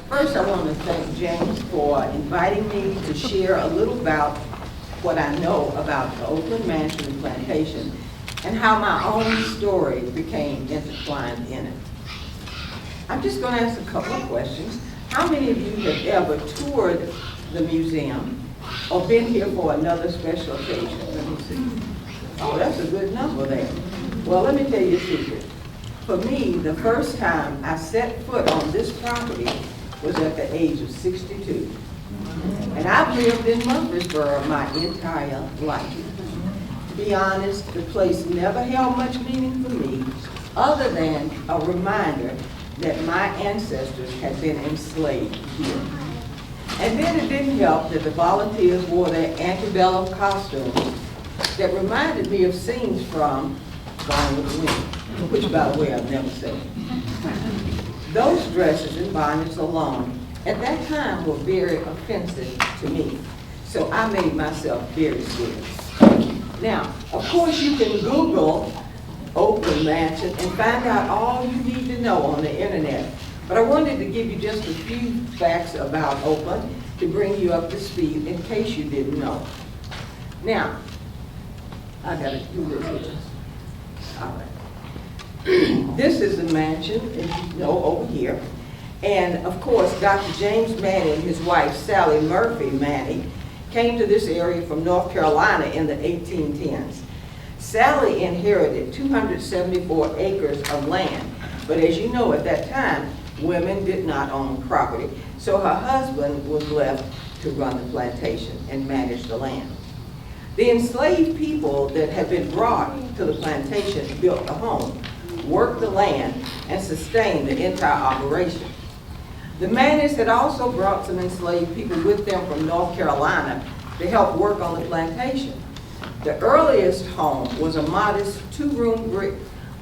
First, I want to thank James for inviting me to share a little about what I know about the Oakland Mansion and Plantation and how my own story became intertwined in it. I'm just going to ask a couple of questions. How many of you have ever toured the museum or been here for another special occasion? Let me see. Oh, that's a good number there. Well, let me tell you a secret. For me, the first time I set foot on this property was at the age of 62. And I've lived in Murfreesboro my entire life. To be honest, the place never held much meaning for me other than a reminder that my ancestors had been enslaved here. And then it didn't help that the volunteers wore their antebellum costumes that reminded me of scenes from Gone with the Wind, which, by the way, I've never seen. Those dresses and bonnets alone at that time were very offensive to me, so I made myself very scarce. Now, of course, you can Google Oakland Mansion and find out all you need to know on the internet, but I wanted to give you just a few facts about Oakland to bring you up to speed in case you didn't know. Now, I gotta do this. All right. This is the mansion, as you know, over here. And of course, Dr. James Maney and his wife, Sally Murphy Maney, came to this area from North Carolina in the 1810s. Sally inherited 274 acres of land, but as you know, at that time, women did not own property, so her husband was left to run the plantation and manage the land. The enslaved people that had been brought to the plantation built a home, worked the land, and sustained the entire operation. The Maneys had also brought some enslaved people with them from North Carolina to help work on the plantation. The earliest home was a modest two-room brick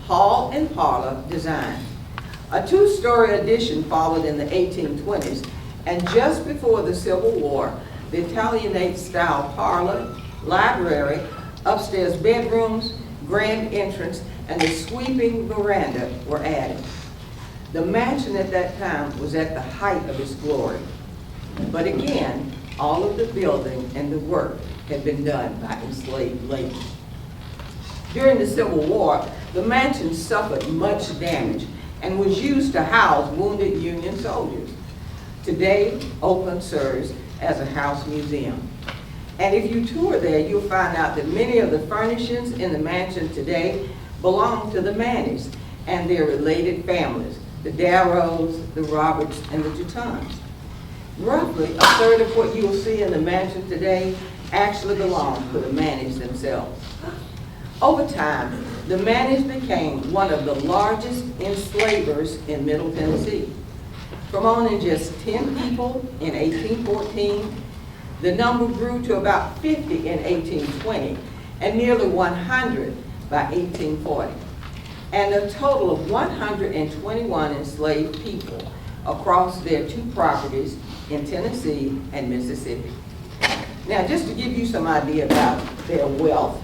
hall and parlor design. A two-story addition followed in the 1820s, and just before the Civil War, the Italianate-style parlor, library, upstairs bedrooms, grand entrance, and the sweeping veranda were added. The mansion at that time was at the height of its glory. But again, all of the building and the work had been done by enslaved labor. During the Civil War, the mansion suffered much damage and was used to house wounded Union soldiers. Today, Oakland serves as a house museum. And if you tour there, you'll find out that many of the furnishings in the mansion today belong to the Maneys and their related families, the Darrows, the Roberts, and the Teutons. Roughly a third of what you'll see in the mansion today actually belongs to the Maneys themselves. Over time, the Maneys became one of the largest enslavers in Middle Tennessee. From owning just 10 people in 1814, the number grew to about 50 in 1820 and nearly 100 by 1840, and a total of 121 enslaved people across their two properties in Tennessee and Mississippi. Now, just to give you some idea about their wealth,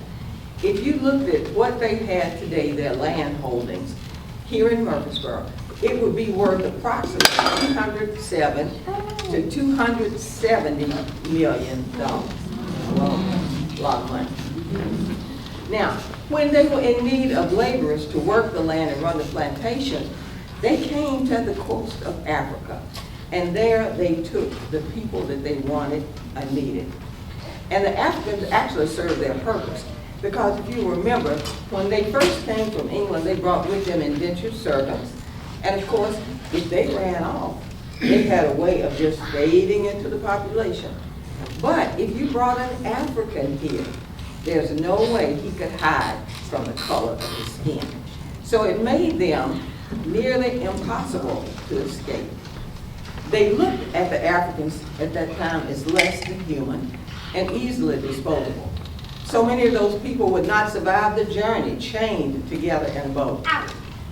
if you looked at what they had today, their land holdings here in Murfreesboro, it would be worth approximately $207 to $270 million. Well, a lot of money. Now, when they were in need of laborers to work the land and run the plantation, they came to the coast of Africa, and there they took the people that they wanted and needed. And the Africans actually served their purpose, because if you remember, when they first came from England, they brought with them indentured servants. And of course, if they ran off, they had a way of just fading into the population. But if you brought an African here, there's no way he could hide from the color of his skin. So it made them nearly impossible to escape. They looked at the Africans at that time as less than human and easily disposable. So many of those people would not survive the journey chained together in a boat.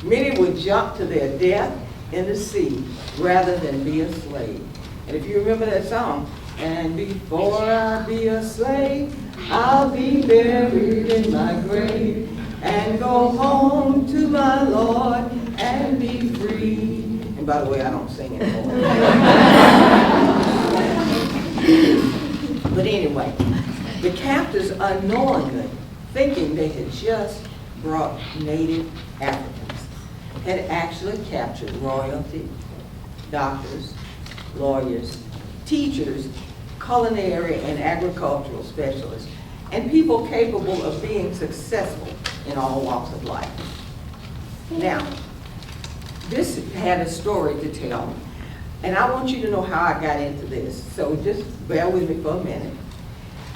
Many would jump to their death in the sea rather than be a slave. And if you remember that song, and before I be a slave, I'll be buried in my grave and go home to my Lord and be free. And by the way, I don't sing anymore. The captors unknowingly, thinking they had just brought native Africans, had actually captured royalty, doctors, lawyers, teachers, culinary and agricultural specialists, and people capable of being successful in all walks of life. Now, this had a story to tell, and I want you to know how I got into this, so just bear with me for a minute.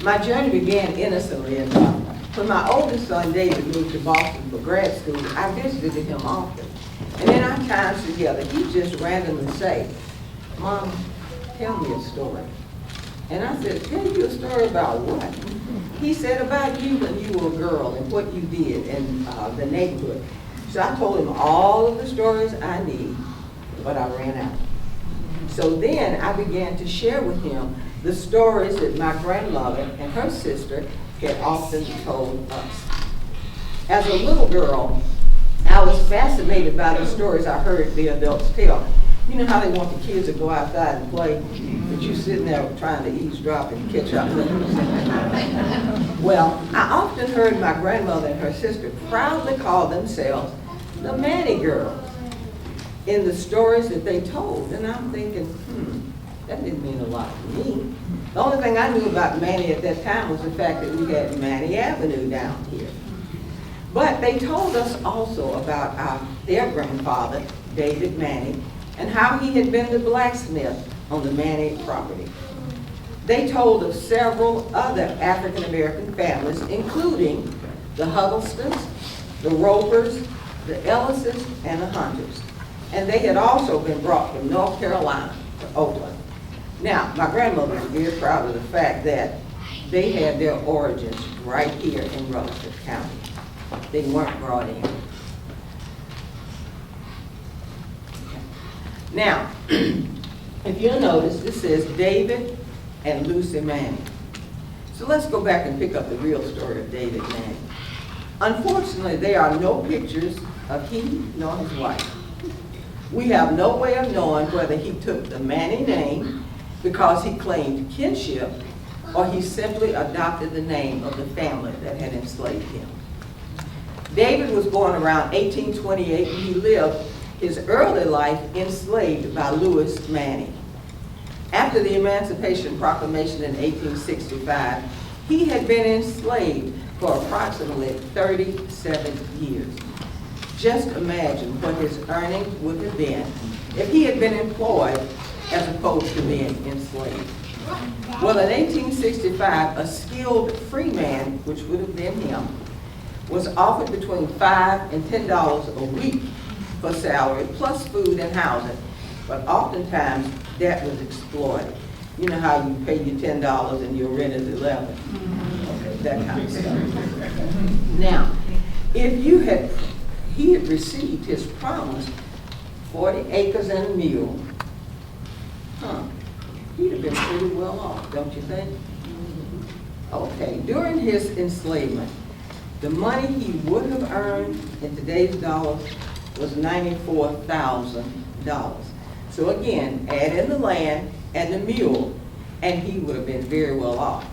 My journey began innocently enough. When my oldest son, David, moved to Boston for grad school, I visited him often. And in our times together, he'd just randomly say, "Mom, tell me a story." And I said, "Tell you a story about what?" He said, "About you when you were a girl and what you did in the neighborhood." So I told him all of the stories I need, but I ran out. So then I began to share with him the stories that my grandmother and her sister had often told us. As a little girl, I was fascinated by the stories I heard the adults tell. You know how they want the kids to go outside and play, but you're sitting there trying to eavesdrop and catch up with them. Well, I often heard my grandmother and her sister proudly call themselves the Maney girls in the stories that they told. And I'm thinking, that didn't mean a lot to me. The only thing I knew about Maney at that time was the fact that we had Maney Avenue down here. But they told us also about their grandfather, David Maney, and how he had been the blacksmith on the Maney property. They told of several other African American families, including the Huddlestons, the Ropers, the Ellises, and the Hunters. And they had also been brought from North Carolina to Oakland. Now, my grandmother was very proud of the fact that they had their origins right here in Rutherford County. They weren't brought in. Now, if you'll notice, this says David and Lucy Maney. So let's go back and pick up the real story of David Maney. Unfortunately, there are no pictures of he nor his wife. We have no way of knowing whether he took the Maney name because he claimed kinship or he simply adopted the name of the family that had enslaved him. David was born around 1828 and he lived his early life enslaved by Louis Maney. After the Emancipation Proclamation in 1865, he had been enslaved for approximately 37 years. Just imagine what his earnings would have been if he had been employed as opposed to being enslaved. Well, in 1865, a skilled free man, which would have been him, was offered between $5 and $10 a week for salary, plus food and housing. But oftentimes, that was exploited. You know how you pay your $10 and your rent is $11. Okay, that kind of stuff. Now, if he had received his promise, 40 acres and a mule, he'd have been pretty well off, don't you think? Okay, during his enslavement, the money he would have earned in today's dollars was $94,000. So again, add in the land and the mule, and he would have been very well off.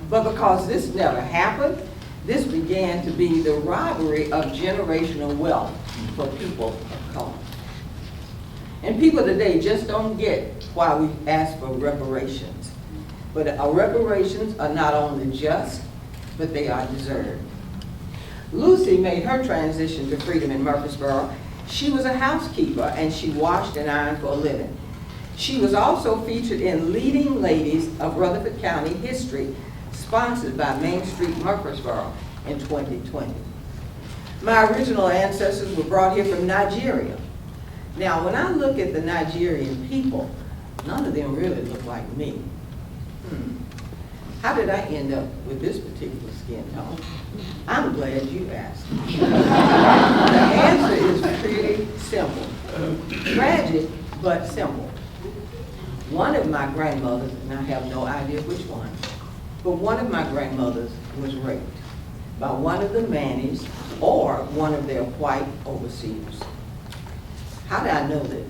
But because this never happened, this began to be the robbery of generational wealth for people of color. And people today just don't get why we ask for reparations. But our reparations are not only just, but they are deserved. Lucy made her transition to freedom in Murfreesboro. She was a housekeeper and she washed and ironed for a living. She was also featured in Leading Ladies of Rutherford County History, sponsored by Main Street Murfreesboro in 2020. My original ancestors were brought here from Nigeria. Now, when I look at the Nigerian people, none of them really look like me. How did I end up with this particular skin tone? I'm glad you asked. The answer is pretty simple. Tragic, but simple. One of my grandmothers, and I have no idea which one, but one of my grandmothers was raped by one of the Maneys or one of their white overseers. How did I know this?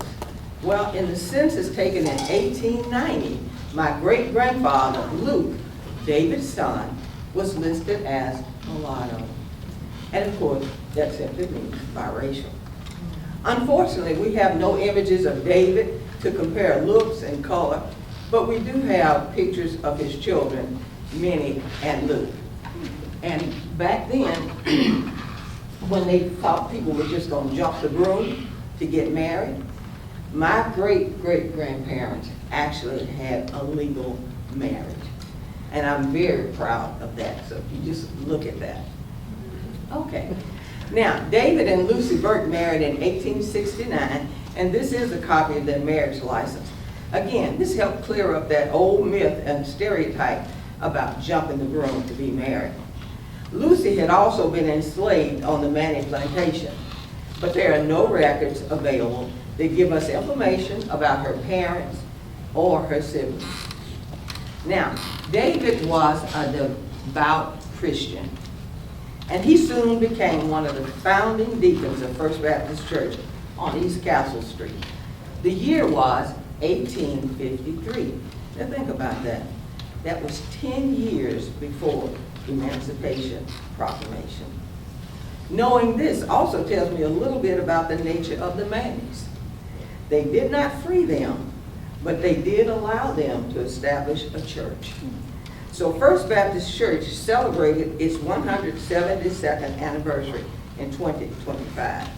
Well, in the census taken in 1890, my great-grandfather, Luke, David's son, was listed as mulatto. And of course, that simply means biracial. Unfortunately, we have no images of David to compare looks and color, but we do have pictures of his children, Maney and Luke. And back then, when they thought people were just going to jump the broom to get married, my great-great-grandparents actually had a legal marriage. And I'm very proud of that, so if you just look at that. Okay. Now, David and Lucy Burke married in 1869, and this is a copy of their marriage license. Again, this helped clear up that old myth and stereotype about jumping the broom to be married. Lucy had also been enslaved on the Maney plantation, but there are no records available that give us information about her parents or her siblings. Now, David was a devout Christian, and he soon became one of the founding deacons of First Baptist Church on East Castle Street. The year was 1853. Now think about that. That was 10 years before Emancipation Proclamation. Knowing this also tells me a little bit about the nature of the Maneys. They did not free them, but they did allow them to establish a church. So First Baptist Church celebrated its 172nd anniversary in 2025.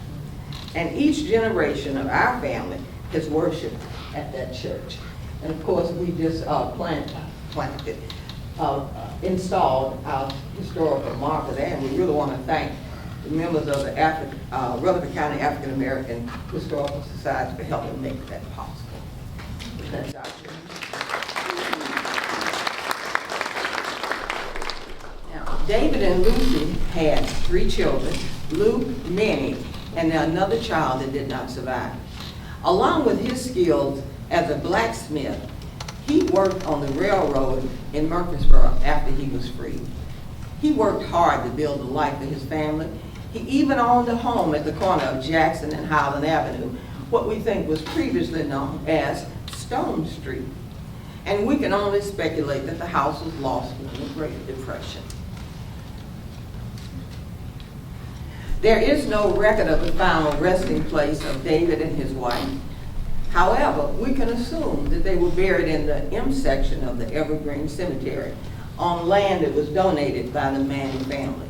And each generation of our family has worshiped at that church. And of course, we just installed our historical marker there, and we really want to thank the members of the Rutherford County African American Historical Society for helping make that possible. That's our church. Now, David and Lucy had 3 children, Luke, Maney, and another child that did not survive. Along with his skills as a blacksmith, he worked on the railroad in Murfreesboro after he was freed. He worked hard to build a life for his family. He even owned a home at the corner of Jackson and Highland Avenue, what we think was previously known as Stone Street. And we can only speculate that the house was lost in the Great Depression. There is no record of the final resting place of David and his wife. However, we can assume that they were buried in the M section of the Evergreen Cemetery on land that was donated by the Maney family.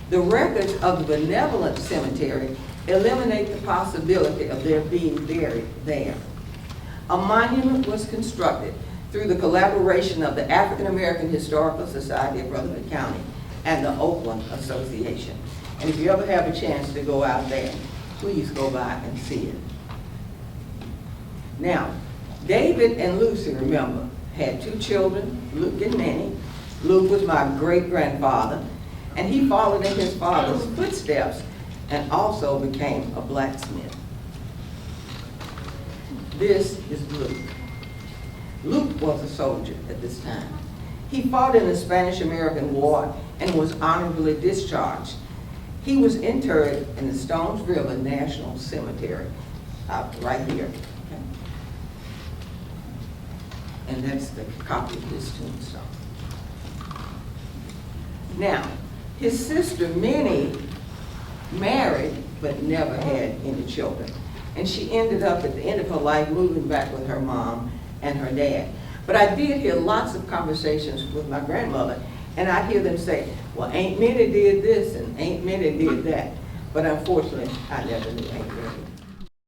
The records of the Benevolent Cemetery eliminate the possibility of their being buried there. A monument was constructed through the collaboration of the African American Historical Society of Rutherford County and the Oakland Association. And if you ever have a chance to go out there, please go by and see it. Now, David and Lucy, remember, had 2 children, Luke and Maney. Luke was my great-grandfather, and he followed in his father's footsteps and also became a blacksmith. This is Luke. Luke was a soldier at this time. He fought in the Spanish-American War and was honorably discharged. He was interred in the Stones River National Cemetery, right here. Okay. And that's the copy of his tombstone. Now, his sister Maney married but never had any children. And she ended up at the end of her life moving back with her mom and her dad. But I did hear lots of conversations with my grandmother, and I'd hear them say, well, Aunt Maney did this and Aunt Maney did that. But unfortunately, I never knew Aunt Maney.